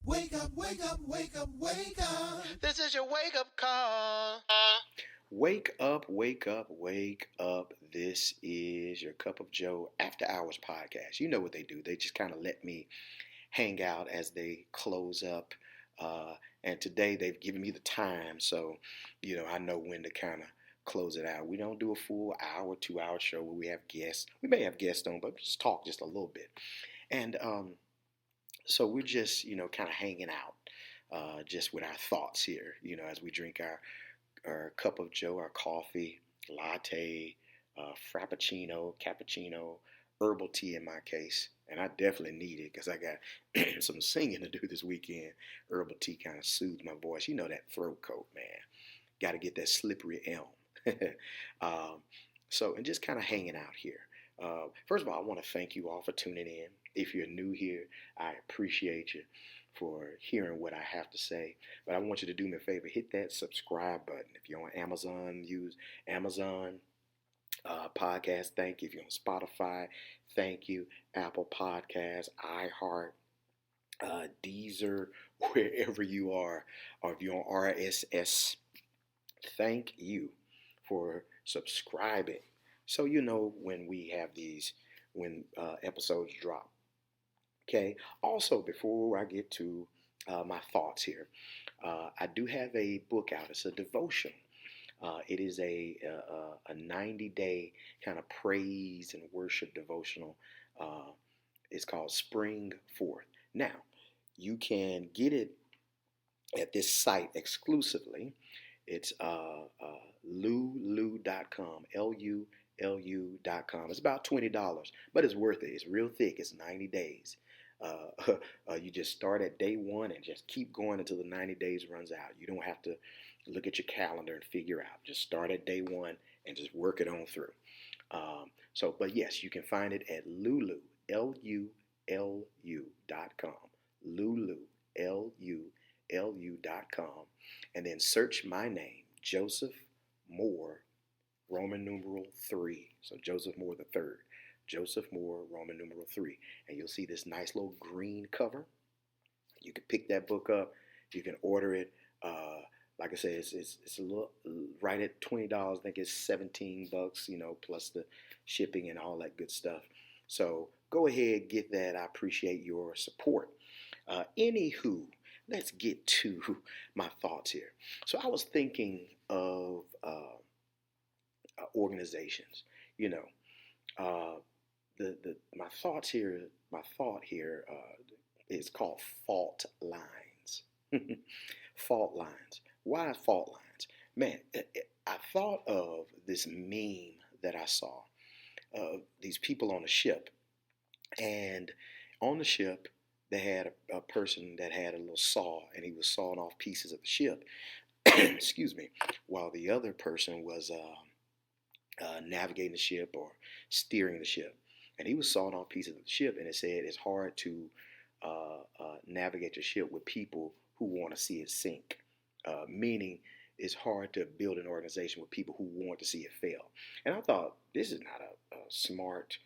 Wake up, wake up, wake up, wake up. This is your wake up call. Wake up, wake up, wake up. This is your Cup of Joe After Hours podcast. You know what they do. They just kind of let me hang out as they close up. And today they've given me the time, so, I know when to kind of close it out. We don't do a full hour, 2 hour show where we have guests. We may have guests on, but just talk just a little bit. And so we're just, kind of hanging out just with our thoughts here, as we drink our cup of Joe, our coffee, latte, frappuccino, cappuccino, herbal tea in my case. And I definitely need it because I got some singing to do this weekend. Herbal tea kind of soothes my voice. You know that throat coat, man. Got to get that slippery elm. And just kind of hanging out here. First of all, I want to thank you all for tuning in. If you're new here, I appreciate you for hearing what I have to say. But I want you to do me a favor, hit that subscribe button. If you're on Amazon, use Amazon podcast, thank you. If you're on Spotify, thank you. Apple Podcasts, iHeart, Deezer, wherever you are, or if you're on RSS, thank you for subscribing. So you know when we have when episodes drop. Okay. Also, before I get to my thoughts here, I do have a book out. It's a devotion. It is a 90-day kind of praise and worship devotional. It's called Spring Forth. Now, you can get it at this site exclusively. It's lulu.com, LULU.com. It's about $20, but it's worth it. It's real thick. It's 90 days. You just start at day one and just keep going until the 90 days runs out. You don't have to look at your calendar and figure out. Just start at day one and just work it on through. But yes, you can find it at Lulu, LULU.com, Lulu, LULU.com, and then search my name, Joseph Moore, Roman numeral 3. So Joseph Moore the third. Joseph Moore, Roman numeral 3. And you'll see this nice little green cover. You can pick that book up. You can order it. Like I said, it's a little right at $20. I think it's $17, plus the shipping and all that good stuff. So go ahead, get that. I appreciate your support. Anywho, let's get to my thoughts here. So I was thinking of organizations. My thought here is called fault lines. Fault lines. Why fault lines? Man, I thought of this meme that I saw. These people on a ship, and on the ship they had a person that had a little saw, and he was sawing off pieces of the ship. Excuse me, while the other person was navigating the ship or steering the ship. And he was sawing off pieces of the ship, and it said it's hard to navigate your ship with people who want to see it sink. Meaning it's hard to build an organization with people who want to see it fail. And I thought, this is not a smart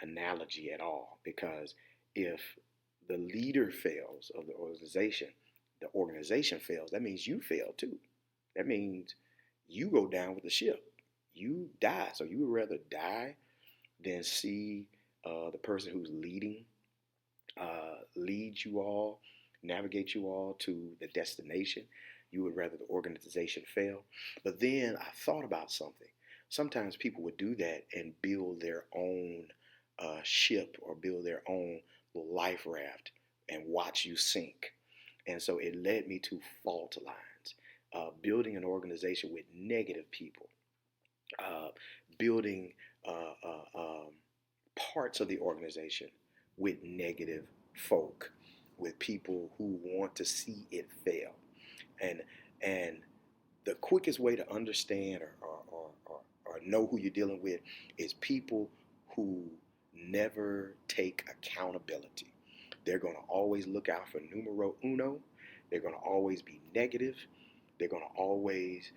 analogy at all, because if the leader fails of the organization fails, that means you fail too. That means you go down with the ship. You die. So you would rather die than see the person who's leading lead you all, navigate you all to the destination. You would rather the organization fail. But then I thought about something. Sometimes people would do that and build their own ship or build their own little life raft and watch you sink. And so it led me to fault lines, building an organization with negative people, building parts of the organization with negative folk, with people who want to see it fail. And the quickest way to understand or know who you're dealing with is people who never take accountability. They're going to always look out for numero uno. They're going to always be negative. They're going to always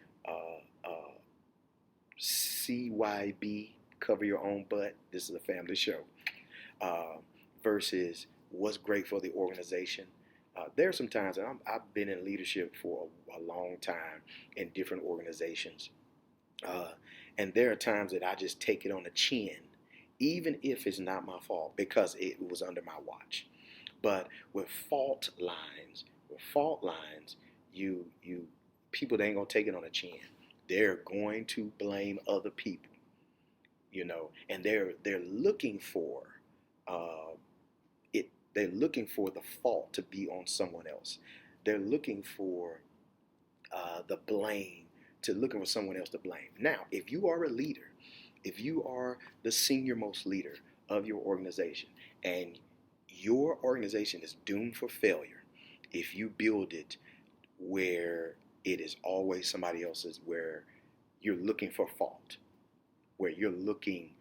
CYB, cover your own butt. This is a family show. Versus what's great for the organization. There are some times, and I've been in leadership for a long time in different organizations, uh, and there are times that I just take it on the chin, even if it's not my fault, because it was under my watch. But with fault lines, you people, they ain't gonna take it on the chin. They're going to blame other people, and they're looking for uh, it. They're looking for the fault to be on someone else. They're looking for the blame to looking for someone else to blame. Now, if you are a leader, if you are the senior most leader of your organization, and your organization is doomed for failure if you build it where it is always somebody else's, where you're looking for fault, where you're looking,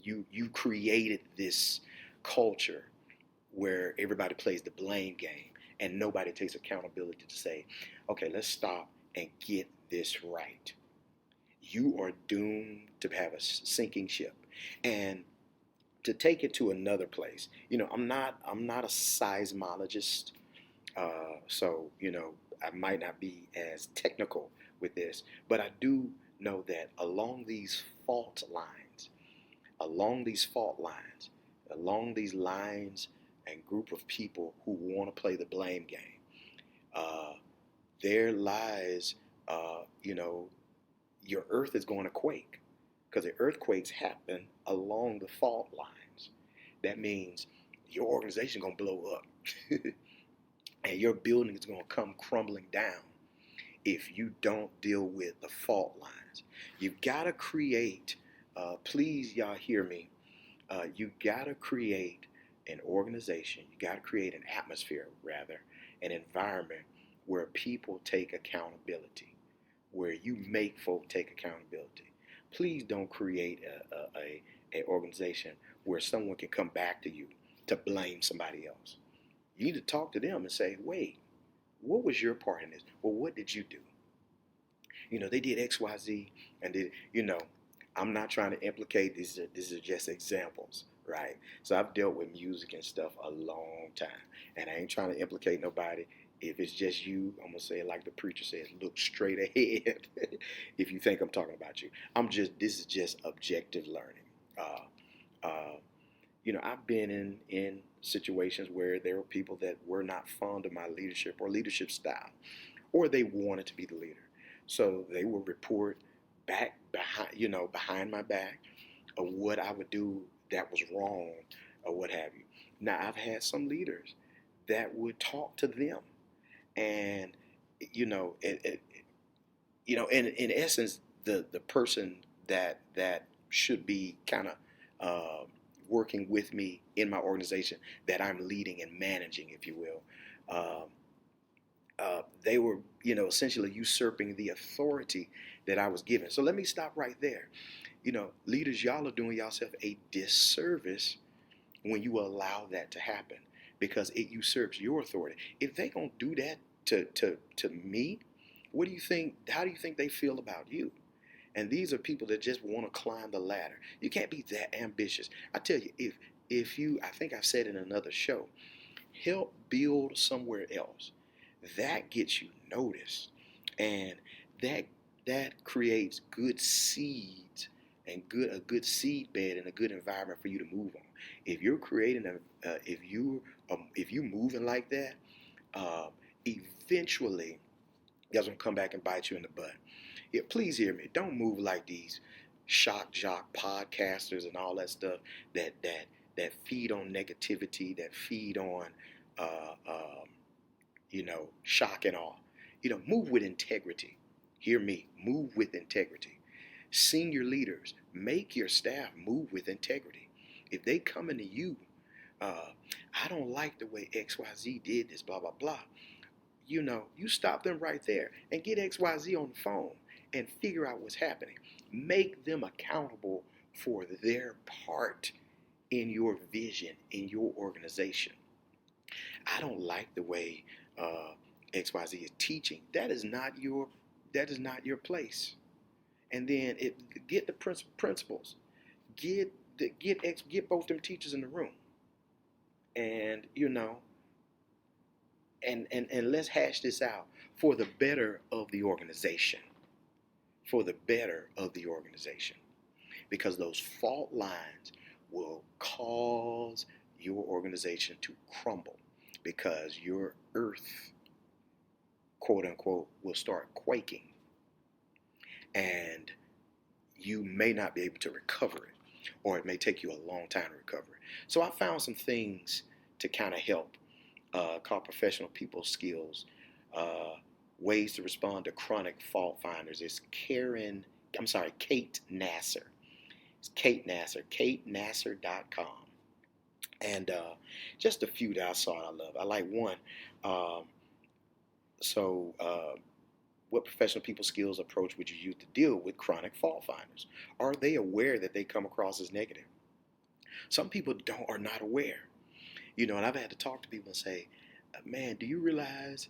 you created this culture where everybody plays the blame game and nobody takes accountability to say, okay, let's stop and get this right. You are doomed to have a sinking ship. And to take it to another place, I'm not a seismologist, so I might not be as technical with this, but I do know that along these fault lines, along these lines and group of people who want to play the blame game, uh, there lies, your earth is going to quake, because the earthquakes happen along the fault lines. That means your organization is going to blow up and your building is going to come crumbling down if you don't deal with the fault lines. You've got to create, please, y'all hear me, you got to create an organization, you got to create an atmosphere, rather, an environment where people take accountability, where you make folk take accountability. Please don't create a organization where someone can come back to you to blame somebody else. You need to talk to them and say, wait, what was your part in this? Well, what did you do? They did X, Y, Z, and I'm not trying to implicate, these are just examples, right? So I've dealt with music and stuff a long time, and I ain't trying to implicate nobody. If it's just you, I'm gonna say it like the preacher says, look straight ahead. If you think I'm talking about you, this is just objective learning. I've been in situations where there were people that were not fond of my leadership or leadership style, or they wanted to be the leader. So they would report behind my back, of what I would do that was wrong, or what have you. Now, I've had some leaders that would talk to them, and in essence, the person that should be kind of working with me in my organization that I'm leading and managing, if you will. They were, essentially usurping the authority that I was given. So let me stop right there. Leaders, y'all are doing yourself a disservice when you allow that to happen, because it usurps your authority. If they gonna do that to me, what do you think? How do you think they feel about you? And these are people that just want to climb the ladder. You can't be that ambitious. I tell you, if you, I think I've said in another show, help build somewhere else, that gets you noticed, and that creates good seeds and a good seed bed and a good environment for you to move on. If you're creating if you moving like that, uh, eventually that's gonna come back and bite you in the butt. Yeah, please hear me. Don't move like these shock jock podcasters and all that stuff that feed on negativity, that feed on uh, um, shock and awe. Move with integrity. Hear me. Move with integrity. Senior leaders, make your staff move with integrity. If they come into you, uh, I don't like the way XYZ did this, blah, blah, blah. You stop them right there and get XYZ on the phone and figure out what's happening. Make them accountable for their part in your vision, in your organization. I don't like the way XYZ is teaching. That is not your place. And then get the principals, get both them teachers in the room, and and let's hash this out for the better of the organization. For the better of the organization. Because those fault lines will cause your organization to crumble because your earth, quote unquote, will start quaking and you may not be able to recover it, or it may take you a long time to recover it. So I found some things to kind of help, called professional people skills, uh, ways to respond to chronic fault finders. It's Kate Nasser. It's Kate Nasser, katenasser.com. And just a few that I saw I love. I like one. Um, so, what professional people skills approach would you use to deal with chronic fault finders? Are they aware that they come across as negative? Some people are not aware. And I've had to talk to people and say, man, do you realize,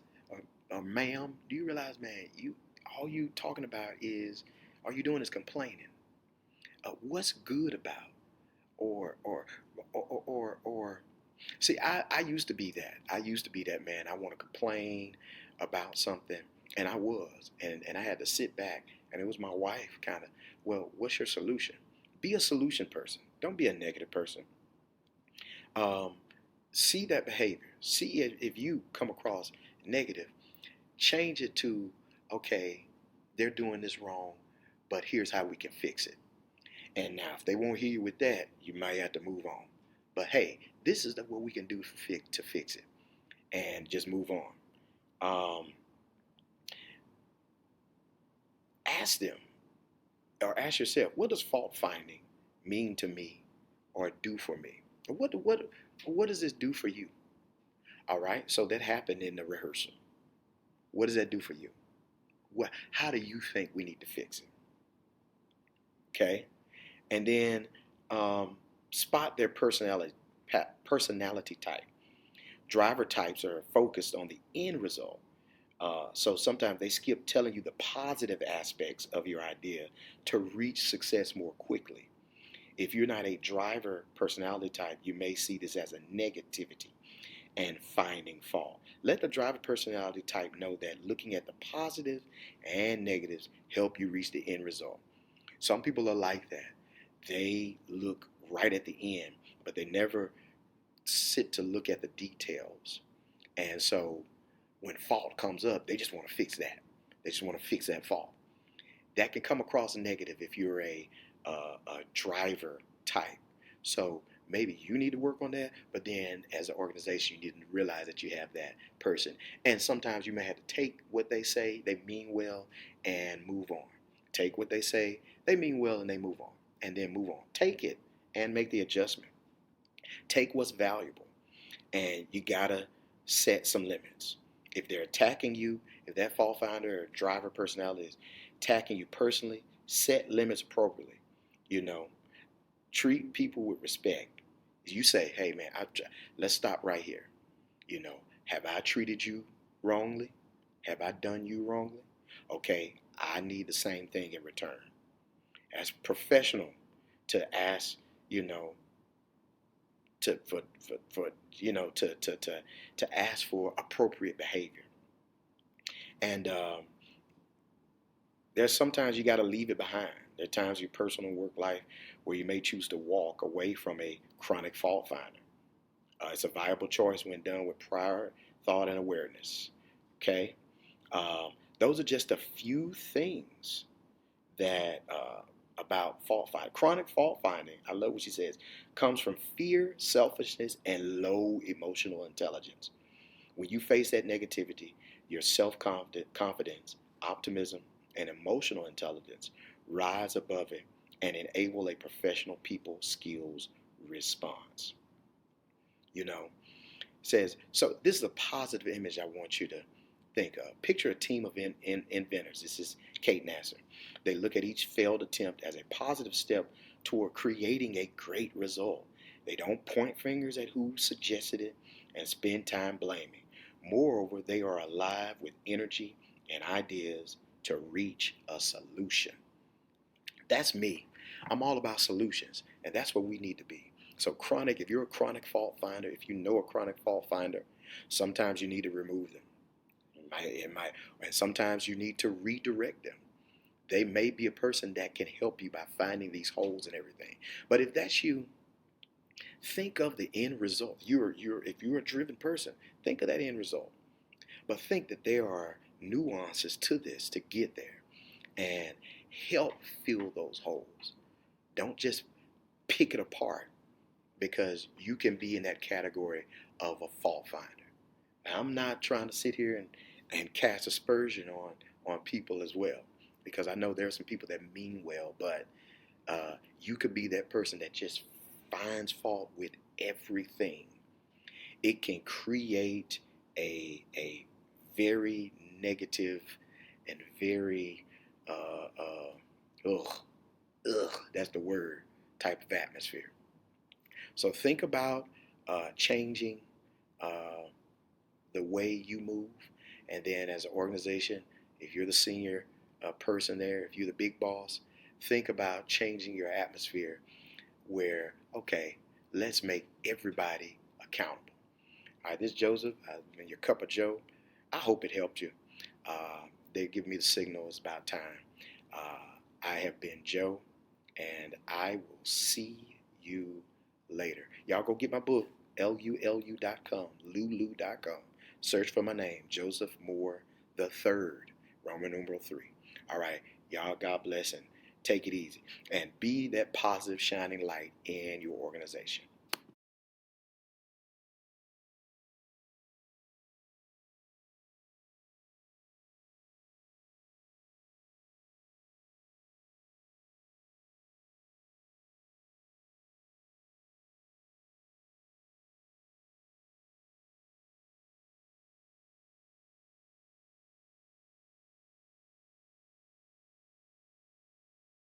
or ma'am, do you realize, man, all you talking about is, all you doing is complaining. What's good about, or see, I used to be that. I used to be that man. I want to complain about something, and I was, and I had to sit back, and it was my wife kind of, well, what's your solution? Be a solution person. Don't be a negative person. Um, See that behavior. See if you come across negative, change it to, okay, they're doing this wrong, but here's how we can fix it. And now, if they won't hear you with that, you might have to move on. But hey, this is what we can do to fix it, and just move on. Um, Ask them, or ask yourself, what does fault finding mean to me, or do for me? What does this do for you? All right. So that happened in the rehearsal. What does that do for you? How do you think we need to fix it? Okay. And then spot their personality type. Driver types are focused on the end result. So sometimes they skip telling you the positive aspects of your idea to reach success more quickly. If you're not a driver personality type, you may see this as a negativity and finding fault. Let the driver personality type know that looking at the positive and negatives help you reach the end result. Some people are like that. They look right at the end, but they never sit to look at the details. And so when fault comes up, they just want to fix that. They just want to fix that fault. That can come across negative if you're a driver type. So maybe you need to work on that, but then as an organization, you need to realize that you have that person. And sometimes you may have to take what they say, they mean well, and move on. Take what they say, they mean well, and they move on. And then move on. Take it and make the adjustment. Take what's valuable, and you gotta set some limits. If they're attacking you, if that fault finder or driver personality is attacking you personally, set limits appropriately. You know, treat people with respect. You say, hey man, let's stop right here. Have I treated you wrongly? Have I done you wrongly? Okay, I need the same thing in return. As professional to ask, you know, to for to ask for appropriate behavior. And there's sometimes you got to leave it behind. There are times in your personal and work life where you may choose to walk away from a chronic fault finder. It's a viable choice when done with prior thought and awareness. Okay, those are just a few things that about fault finding. Chronic fault finding, I love what she says, comes from fear, selfishness, and low emotional intelligence. When you face that negativity, your confidence, optimism, and emotional intelligence rise above it and enable a professional people skills response. It says, so this is a positive image I want you to think of. Picture a team of inventors. This is Kate Nasser. They look at each failed attempt as a positive step toward creating a great result. They don't point fingers at who suggested it and spend time blaming. Moreover, they are alive with energy and ideas to reach a solution. That's me. I'm all about solutions, and that's what we need to be. So if you're a chronic fault finder, if you know a chronic fault finder, Sometimes you need to remove them. And sometimes you need to redirect them. They may be a person that can help you by finding these holes and everything. But if that's you, think of the end result. If you're a driven person, think of that end result. But think that there are nuances to this to get there, and help fill those holes. Don't just pick it apart, because you can be in that category of a fault finder. Now, I'm not trying to sit here and cast aspersion on people as well, because I know there are some people that mean well, but you could be that person that just finds fault with everything. It can create a very negative and very ugh, that's the word, type of atmosphere. So think about changing uh, the way you move, and then as an organization, if you're the senior person there, if you're the big boss, think about changing your atmosphere where, okay, let's make everybody accountable. All right, this is Joseph, I've been your cup of Joe. I hope it helped you. They give me the signal, it's about time. I have been Joe, and I will see you later. Y'all go get my book, lulu.com, lulu.com. Search for my name, Joseph Moore the Third, Roman numeral 3. All right, y'all, God bless, and take it easy. And be that positive shining light in your organization.